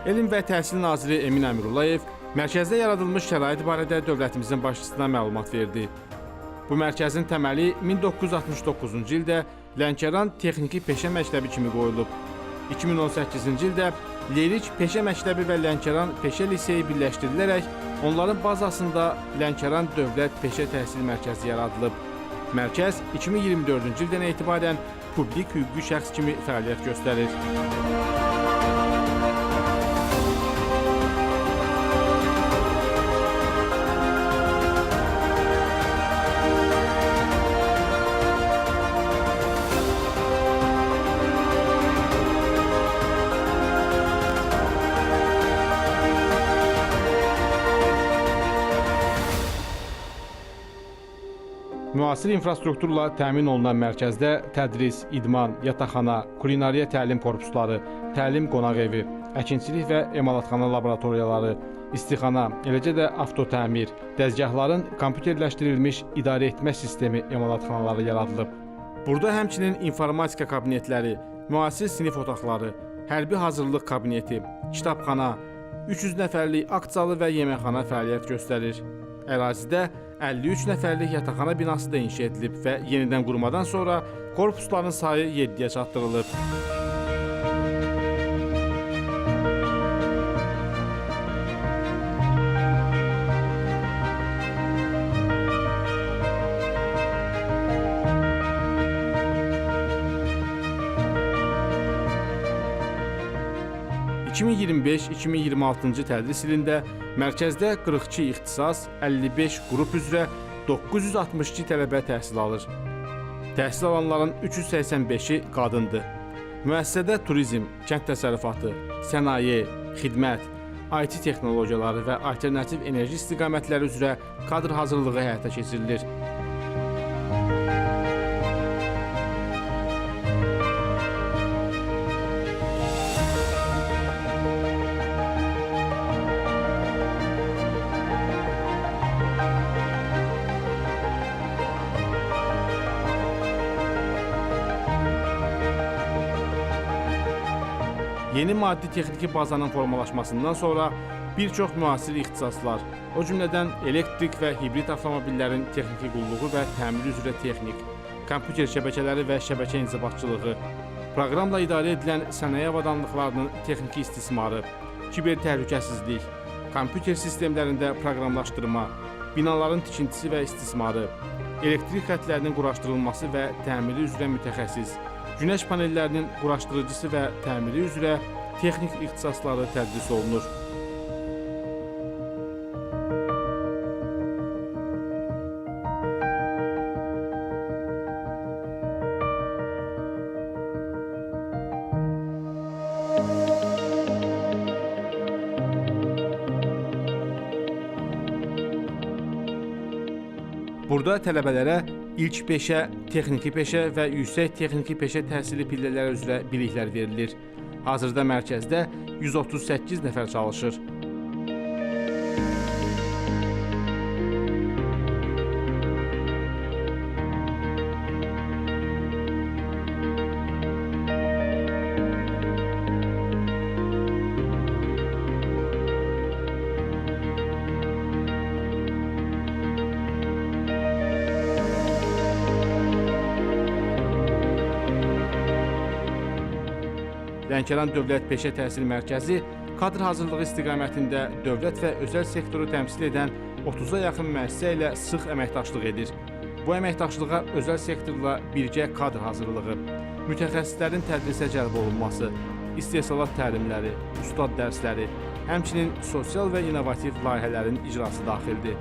Elm və Təhsil naziri Emin Əmirullayev mərkəzdə yaradılmış şərait barədə dövlətimizin başçısına məlumat verdi. Bu mərkəzin təməli 1969-cu ildə Lənkəran Texniki Peşə Məktəbi kimi qoyulub. 2018-ci ildə Lerik Peşə Məktəbi və Lənkəran Peşə Liseyi birləşdirilərək onların bazasında Lənkəran Dövlət Peşə Təhsil Mərkəzi yaradılıb. Mərkəz 2024-cü ildən etibarən publik hüquqi şəxs kimi fəaliyyət göstərir. Müasir infrastrukturla təmin olunan mərkəzdə tədris, idman, yataqxana, kulinariya təlim korpusları, təlim qonaq evi, əkinçilik və emalatxana laboratoriyaları, istixana, eləcə də avtotəmir, dəzgahların kompüterləşdirilmiş idarəetmə sistemi emalatxanaları yaradılıb. Burada həmçinin informatika kabinetləri, müasir sinif otaqları, hərbi hazırlıq kabineti, kitabxana, 300 nəfərlik akt zalı və yeməkxana fəaliyyət göstərir. Ərazidə 53 nəfərlik yataqxana binası da inşa edilib və yenidən qurmadan sonra korpusların sayı 7-yə çatdırılıb. (2025-2026-cı tədris ilində mərkəzdə 42 ixtisas, 55 qrup üzrə 962 tələbə təhsil alır. Təhsil alanların 385-i qadındır. Müəssisədə turizm, kənd təsərrüfatı, sənaye, xidmət, IT texnologiyaları və alternativ enerji istiqamətləri üzrə kadr hazırlığı həyata keçirilir. Yeni maddi-texniki bazanın formalaşmasından sonra bir çox müasir ixtisaslar, o cümlədən elektrik və hibrid avtomobillərin texniki qulluğu və təmiri üzrə texnik, kompüter şəbəkələri və şəbəkə inzibatçılığı, proqramla idarə edilən sənaye avadanlıqlarının texniki istismarı, kiber təhlükəsizlik, kompüter sistemlərində proqramlaşdırma, binaların tikintisi və istismarı, elektrik xətlərinin quraşdırılması və təmiri üzrə mütəxəssis, günəş panellərinin quraşdırıcısı və təmiri üzrə texnik ixtisasları tədris olunur. Burada tələbələrə ilk peşə, texniki peşə və yüksək texniki peşə təhsili pillələri üzrə biliklər verilir. Hazırda mərkəzdə 138 nəfər çalışır. Lənkəran Dövlət Peşə Təhsil Mərkəzi kadr hazırlığı istiqamətində dövlət və özəl sektoru təmsil edən 30-a yaxın müəssisə ilə sıx əməkdaşlıq edir. Bu əməkdaşlığa özəl sektorla birgə kadr hazırlığı, mütəxəssislərin tədrisə cəlb olunması, istehsalat təlimləri, ustad dərsləri, həmçinin sosial və innovativ layihələrin icrası daxildir.